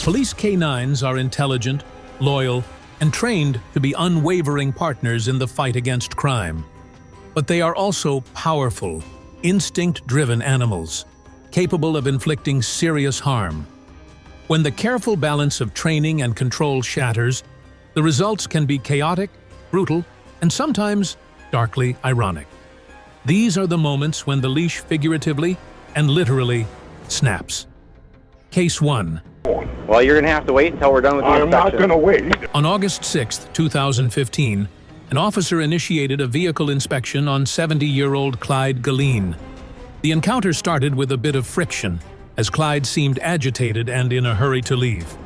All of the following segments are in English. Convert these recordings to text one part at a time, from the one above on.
Police canines are intelligent, loyal, and trained to be unwavering partners in the fight against crime. But they are also powerful, instinct-driven animals, capable of inflicting serious harm. When the careful balance of training and control shatters, the results can be chaotic, brutal, and sometimes darkly ironic. These are the moments when the leash figuratively and literally snaps. Case 1. Well, you're going to have to wait until we're done with the inspection. I'm not going to wait. On August 6, 2015, an officer initiated a vehicle inspection on 70-year-old Clyde Galeen. The encounter started with a bit of friction, as Clyde seemed agitated and in a hurry to leave.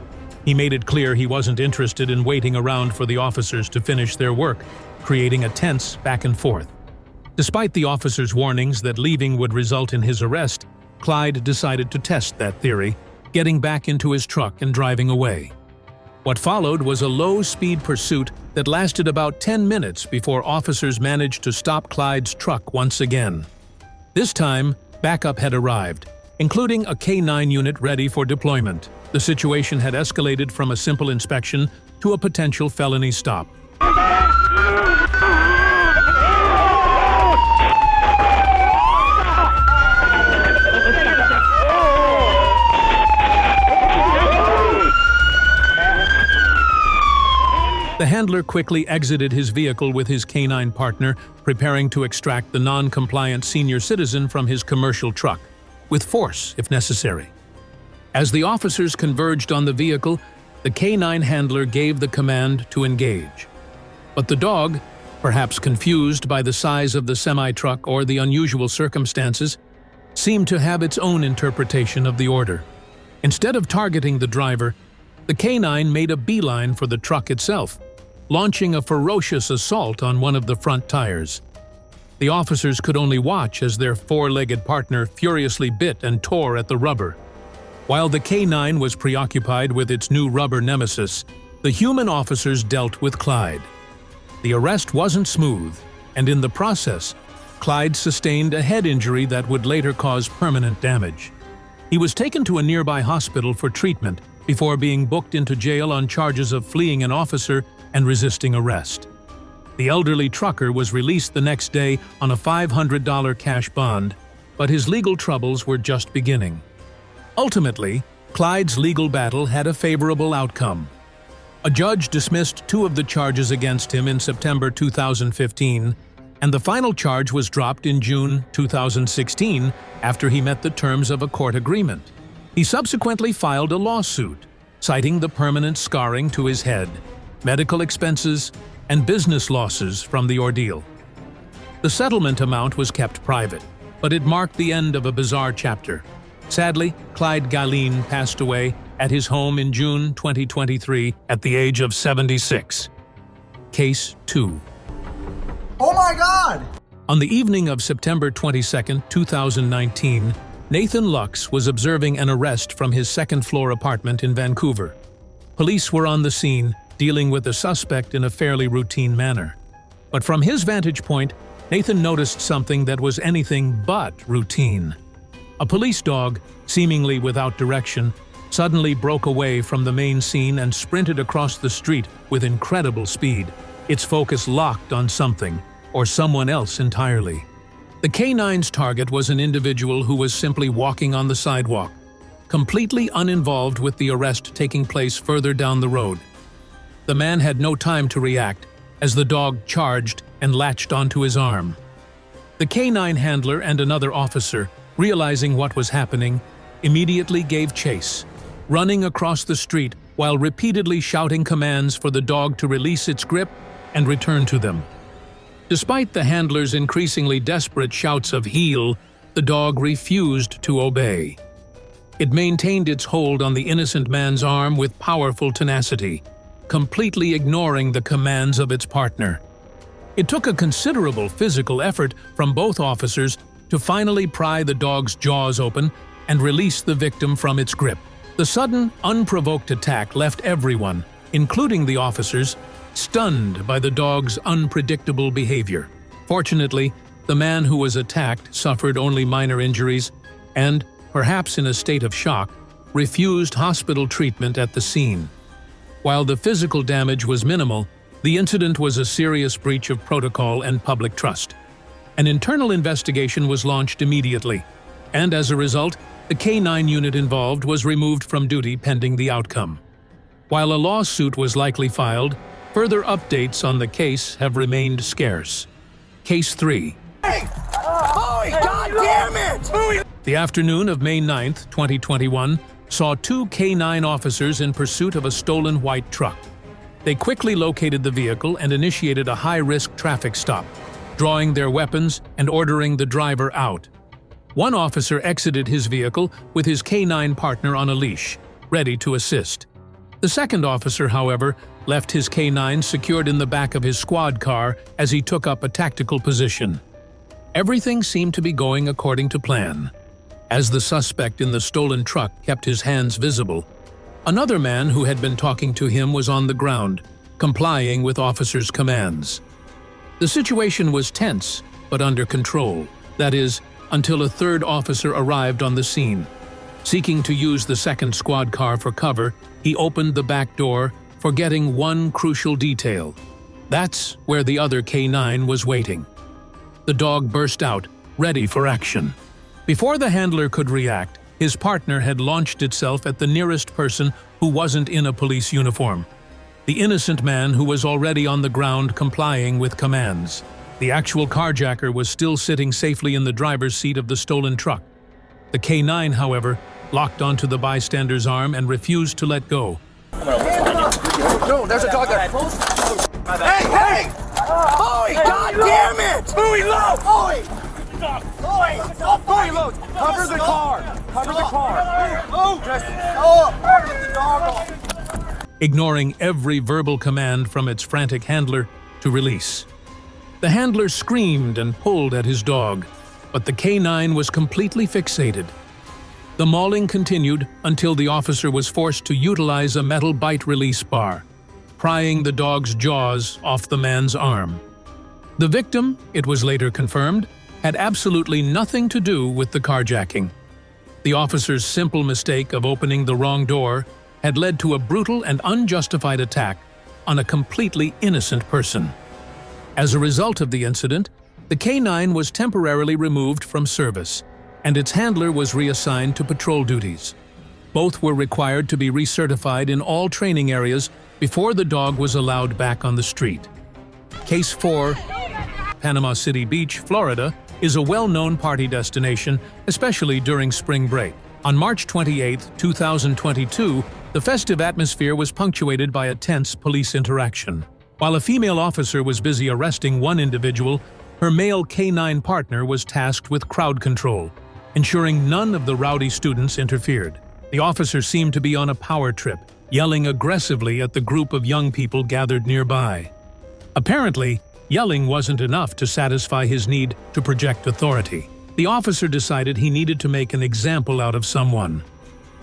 He made it clear he wasn't interested in waiting around for the officers to finish their work, creating a tense back and forth. Despite the officer's warnings that leaving would result in his arrest, Clyde decided to test that theory, getting back into his truck and driving away. What followed was a low-speed pursuit that lasted about 10 minutes before officers managed to stop Clyde's truck once again. This time, backup had arrived, including a K-9 unit ready for deployment. The situation had escalated from a simple inspection to a potential felony stop. The handler quickly exited his vehicle with his canine partner, preparing to extract the non-compliant senior citizen from his commercial truck, with force if necessary. As the officers converged on the vehicle, the canine handler gave the command to engage. But the dog, perhaps confused by the size of the semi-truck or the unusual circumstances, seemed to have its own interpretation of the order. Instead of targeting the driver, the canine made a beeline for the truck itself, launching a ferocious assault on one of the front tires. The officers could only watch as their four-legged partner furiously bit and tore at the rubber. While the K-9 was preoccupied with its new rubber nemesis, the human officers dealt with Clyde. The arrest wasn't smooth, and in the process, Clyde sustained a head injury that would later cause permanent damage. He was taken to a nearby hospital for treatment before being booked into jail on charges of fleeing an officer and resisting arrest. The elderly trucker was released the next day on a $500 cash bond, but his legal troubles were just beginning. Ultimately, Clyde's legal battle had a favorable outcome. A judge dismissed 2 of the charges against him in September 2015, and the final charge was dropped in June 2016 after he met the terms of a court agreement. He subsequently filed a lawsuit, citing the permanent scarring to his head, medical expenses, and business losses from the ordeal. The settlement amount was kept private, but it marked the end of a bizarre chapter. Sadly, Clyde Galeen passed away at his home in June 2023 at the age of 76. Case 2. Oh my God! On the evening of September 22, 2019, Nathan Lux was observing an arrest from his second-floor apartment in Vancouver. Police were on the scene, dealing with the suspect in a fairly routine manner. But from his vantage point, Nathan noticed something that was anything but routine. A police dog, seemingly without direction, suddenly broke away from the main scene and sprinted across the street with incredible speed, its focus locked on something, or someone else entirely. The K-9's target was an individual who was simply walking on the sidewalk, completely uninvolved with the arrest taking place further down the road. The man had no time to react, as the dog charged and latched onto his arm. The K-9 handler and another officer, realizing what was happening, immediately gave chase, running across the street while repeatedly shouting commands for the dog to release its grip and return to them. Despite the handler's increasingly desperate shouts of "heel," the dog refused to obey. It maintained its hold on the innocent man's arm with powerful tenacity, completely ignoring the commands of its partner. It took a considerable physical effort from both officers to finally pry the dog's jaws open and release the victim from its grip. The sudden, unprovoked attack left everyone, including the officers, stunned by the dog's unpredictable behavior. Fortunately, the man who was attacked suffered only minor injuries and, perhaps in a state of shock, refused hospital treatment at the scene. While the physical damage was minimal, the incident was a serious breach of protocol and public trust. An internal investigation was launched immediately, and as a result, the K-9 unit involved was removed from duty pending the outcome. While a lawsuit was likely filed, further updates on the case have remained scarce. Case 3. Hey! Oh, God damn it! The afternoon of May 9, 2021, saw two K-9 officers in pursuit of a stolen white truck. They quickly located the vehicle and initiated a high-risk traffic stop, drawing their weapons and ordering the driver out. One officer exited his vehicle with his K-9 partner on a leash, ready to assist. The second officer, however, left his K-9 secured in the back of his squad car as he took up a tactical position. Everything seemed to be going according to plan. As the suspect in the stolen truck kept his hands visible, another man who had been talking to him was on the ground, complying with officers' commands. The situation was tense, but under control. That is, until a third officer arrived on the scene. Seeking to use the second squad car for cover, he opened the back door, forgetting one crucial detail. That's where the other K-9 was waiting. The dog burst out, ready for action. Before the handler could react, his partner had launched itself at the nearest person who wasn't in a police uniform. The innocent man who was already on the ground complying with commands. The actual carjacker was still sitting safely in the driver's seat of the stolen truck. The K-9, however, locked onto the bystander's arm and refused to let go. No, there's a dog there. Hey, hey! Bowie, God damn it! Bowie, low! Bowie! Bowie, low! Cover the car! Cover the car! Get the dog off! Ignoring every verbal command from its frantic handler to release. The handler screamed and pulled at his dog, but the K-9 was completely fixated. The mauling continued until the officer was forced to utilize a metal bite release bar, prying the dog's jaws off the man's arm. The victim, it was later confirmed, had absolutely nothing to do with the carjacking. The officer's simple mistake of opening the wrong door had led to a brutal and unjustified attack on a completely innocent person. As a result of the incident, the K-9 was temporarily removed from service, and its handler was reassigned to patrol duties. Both were required to be recertified in all training areas before the dog was allowed back on the street. Case 4. Panama City Beach, Florida, is a well-known party destination, especially during spring break. On March 28, 2022, the festive atmosphere was punctuated by a tense police interaction. While a female officer was busy arresting one individual, her male K-9 partner was tasked with crowd control, ensuring none of the rowdy students interfered. The officer seemed to be on a power trip, yelling aggressively at the group of young people gathered nearby. Apparently, yelling wasn't enough to satisfy his need to project authority. The officer decided he needed to make an example out of someone.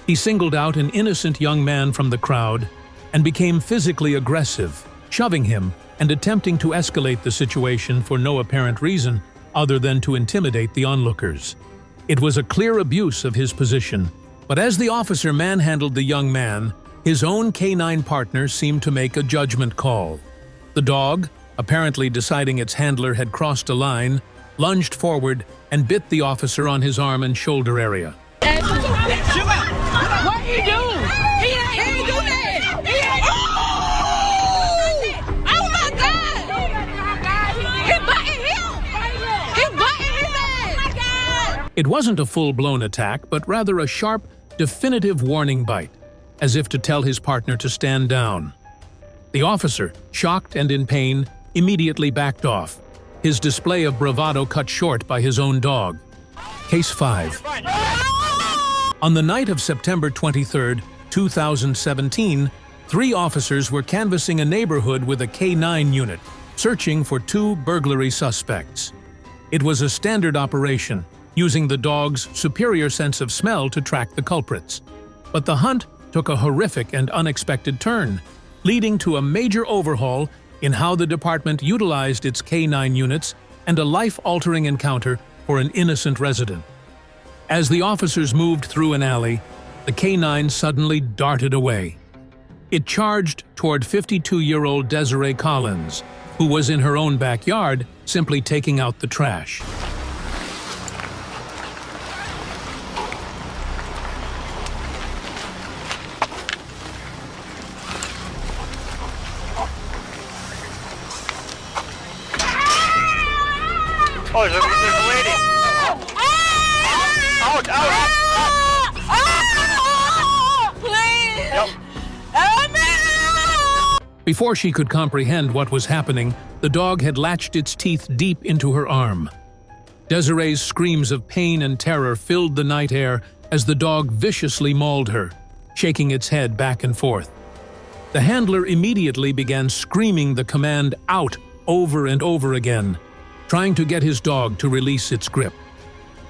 He singled out an innocent young man from the crowd and became physically aggressive, shoving him and attempting to escalate the situation for no apparent reason other than to intimidate the onlookers. It was a clear abuse of his position, but as the officer manhandled the young man, his own K-9 partner seemed to make a judgment call. The dog, apparently deciding its handler had crossed a line, lunged forward and bit the officer on his arm and shoulder area. What he do? He ain't do that. He ain't. Oh my God! He biting him. He biting his ass. It wasn't a full-blown attack, but rather a sharp, definitive warning bite, as if to tell his partner to stand down. The officer, shocked and in pain, immediately backed off, his display of bravado cut short by his own dog. Case 5. On the night of September 23, 2017, 3 officers were canvassing a neighborhood with a K-9 unit, searching for 2 burglary suspects. It was a standard operation, using the dog's superior sense of smell to track the culprits. But the hunt took a horrific and unexpected turn, leading to a major overhaul in how the department utilized its K-9 units and a life-altering encounter for an innocent resident. As the officers moved through an alley, the canine suddenly darted away. It charged toward 52-year-old Desiree Collins, who was in her own backyard simply taking out the trash. Oh, there's a lady. Out, out. Please! Yep. Help me! Before she could comprehend what was happening, the dog had latched its teeth deep into her arm. Desiree's screams of pain and terror filled the night air as the dog viciously mauled her, shaking its head back and forth. The handler immediately began screaming the command "out" over and over again, trying to get his dog to release its grip.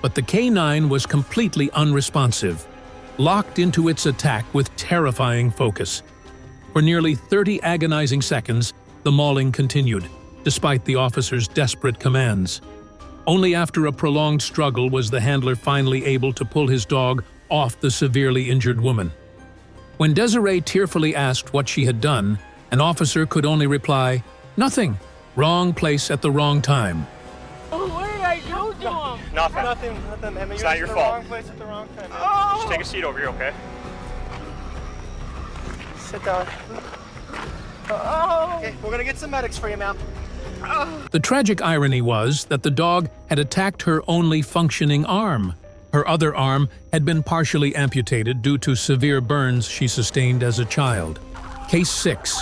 But the canine was completely unresponsive, locked into its attack with terrifying focus. For nearly 30 agonizing seconds, the mauling continued, despite the officer's desperate commands. Only after a prolonged struggle was the handler finally able to pull his dog off the severely injured woman. When Desiree tearfully asked what she had done, an officer could only reply, "Nothing. Wrong place at the wrong time." What did I do to him? Nothing. Emma, it's not your fault. Wrong place at the wrong time. Just take a seat over here, okay? Sit down. Okay, we're gonna get some medics for you, ma'am. The tragic irony was that the dog had attacked her only functioning arm. Her other arm had been partially amputated due to severe burns she sustained as a child. Case 6.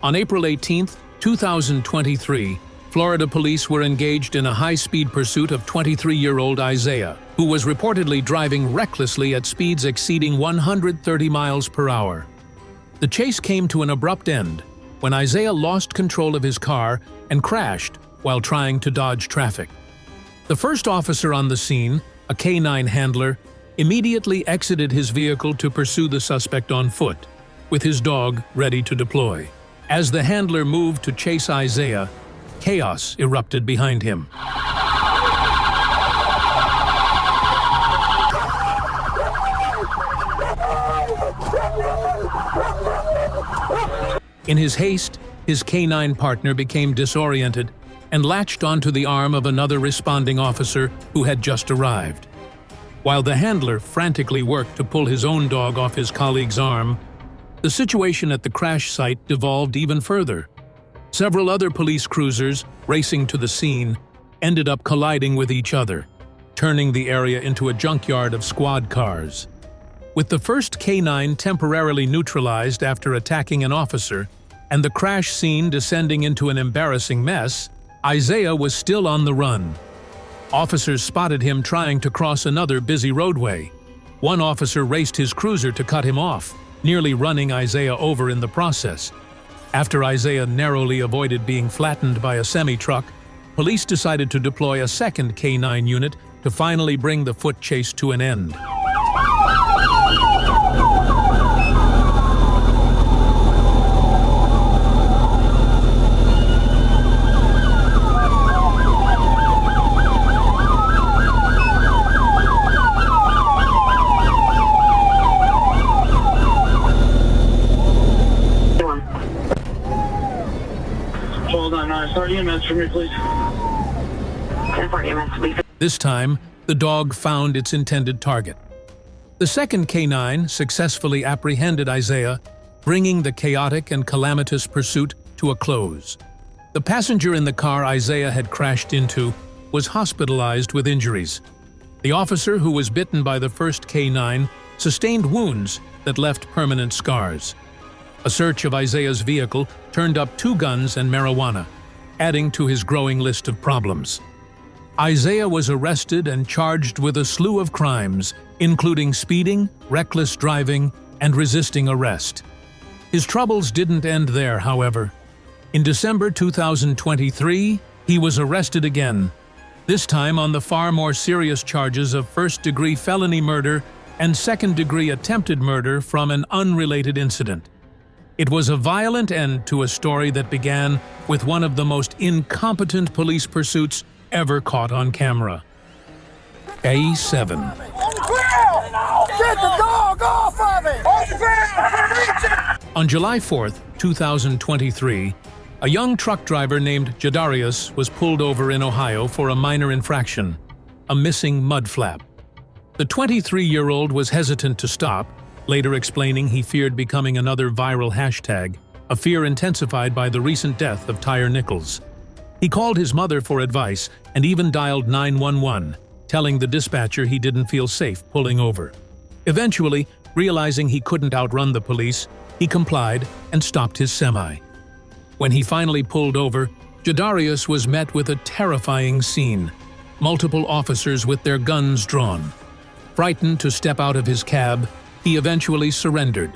On April 18, 2023, Florida police were engaged in a high-speed pursuit of 23-year-old Isaiah, who was reportedly driving recklessly at speeds exceeding 130 miles per hour. The chase came to an abrupt end when Isaiah lost control of his car and crashed while trying to dodge traffic. The first officer on the scene, a canine handler, immediately exited his vehicle to pursue the suspect on foot, with his dog ready to deploy. As the handler moved to chase Isaiah, chaos erupted behind him. In his haste, his canine partner became disoriented and latched onto the arm of another responding officer who had just arrived. While the handler frantically worked to pull his own dog off his colleague's arm, the situation at the crash site devolved even further. Several other police cruisers, racing to the scene, ended up colliding with each other, turning the area into a junkyard of squad cars. With the first canine temporarily neutralized after attacking an officer, and the crash scene descending into an embarrassing mess, Isaiah was still on the run. Officers spotted him trying to cross another busy roadway. One officer raced his cruiser to cut him off, nearly running Isaiah over in the process. After Isaiah narrowly avoided being flattened by a semi-truck, police decided to deploy a second canine unit to finally bring the foot chase to an end. Start EMS for me, please. This time, the dog found its intended target. The second canine successfully apprehended Isaiah, bringing the chaotic and calamitous pursuit to a close. The passenger in the car Isaiah had crashed into was hospitalized with injuries. The officer who was bitten by the first canine sustained wounds that left permanent scars. A search of Isaiah's vehicle turned up 2 guns and marijuana, adding to his growing list of problems. Isaiah was arrested and charged with a slew of crimes, including speeding, reckless driving, and resisting arrest. His troubles didn't end there, however. In December 2023, he was arrested again, this time on the far more serious charges of first-degree felony murder and second-degree attempted murder from an unrelated incident. It was a violent end to a story that began with one of the most incompetent police pursuits ever caught on camera. A7. Get the dog off of it! On the ground! On July 4th, 2023, a young truck driver named Jadarius was pulled over in Ohio for a minor infraction, a missing mud flap. The 23-year-old was hesitant to stop, later explaining he feared becoming another viral hashtag, a fear intensified by the recent death of Tyre Nichols. He called his mother for advice and even dialed 911, telling the dispatcher he didn't feel safe pulling over. Eventually, realizing he couldn't outrun the police, he complied and stopped his semi. When he finally pulled over, Jadarius was met with a terrifying scene. Multiple officers with their guns drawn. Frightened to step out of his cab, he eventually surrendered,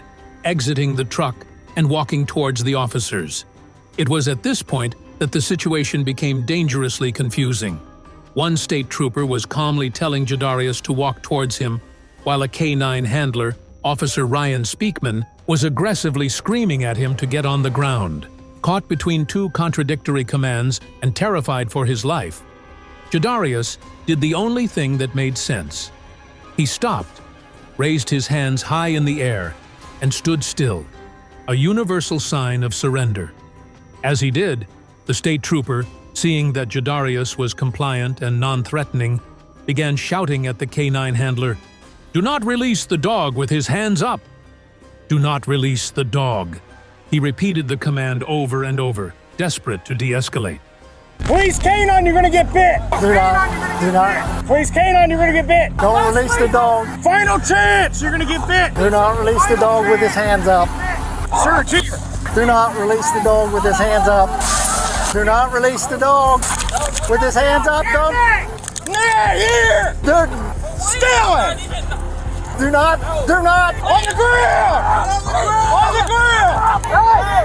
exiting the truck and walking towards the officers. It was at this point that the situation became dangerously confusing. One state trooper was calmly telling Jadarius to walk towards him, while a K9 handler, Officer Ryan Speakman, was aggressively screaming at him to get on the ground. Caught between two contradictory commands and terrified for his life, Jadarius did the only thing that made sense. He stopped, raised his hands high in the air, and stood still, a universal sign of surrender. As he did, the state trooper, seeing that Jadarius was compliant and non-threatening, began shouting at the K9 handler, "Do not release the dog with his hands up! Do not release the dog!" He repeated the command over and over, desperate to de-escalate. Police canine, you're gonna get bit! Do not. Police canine, you're gonna get bit! Don't release the dog. Final chance, you're gonna get bit! Do not release the dog with his hands up. Sir, it's here! Do not release the dog with his hands up. Do not release the dog with his hands up. Don't. Yeah, here! Do, Stealing! do not. On the ground! On the ground!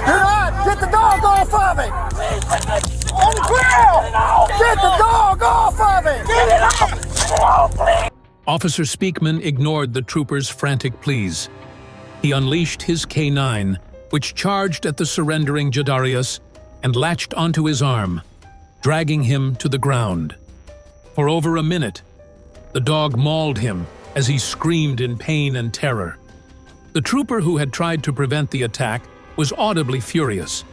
Do not. Get the dog off of it. On the ground! Get the dog off of it. Get it off! Officer Speakman ignored the trooper's frantic pleas. He unleashed his K9, which charged at the surrendering Jadarius and latched onto his arm, dragging him to the ground. For over a minute, the dog mauled him as he screamed in pain and terror. The trooper who had tried to prevent the attack was audibly furious,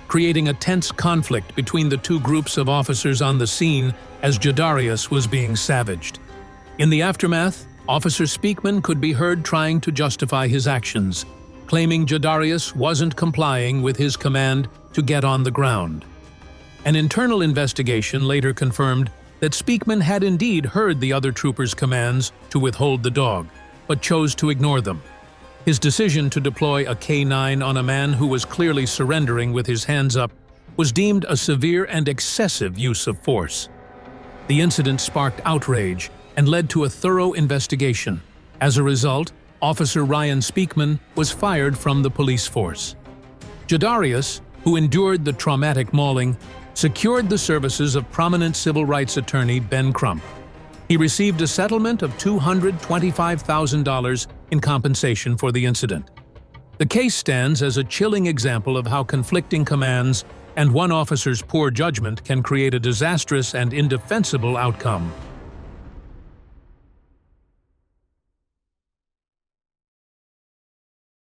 creating a tense conflict between the two groups of officers on the scene as Jadarius was being savaged. In the aftermath, Officer Speakman could be heard trying to justify his actions, claiming Jadarius wasn't complying with his command to get on the ground. An internal investigation later confirmed that Speakman had indeed heard the other troopers' commands to withhold the dog, but chose to ignore them. His decision to deploy a K9 on a man who was clearly surrendering with his hands up was deemed a severe and excessive use of force. The incident sparked outrage and led to a thorough investigation. As a result, Officer Ryan Speakman was fired from the police force. Jadarius, who endured the traumatic mauling, secured the services of prominent civil rights attorney Ben Crump. He received a settlement of $225,000 in compensation for the incident. The case stands as a chilling example of how conflicting commands and one officer's poor judgment can create a disastrous and indefensible outcome.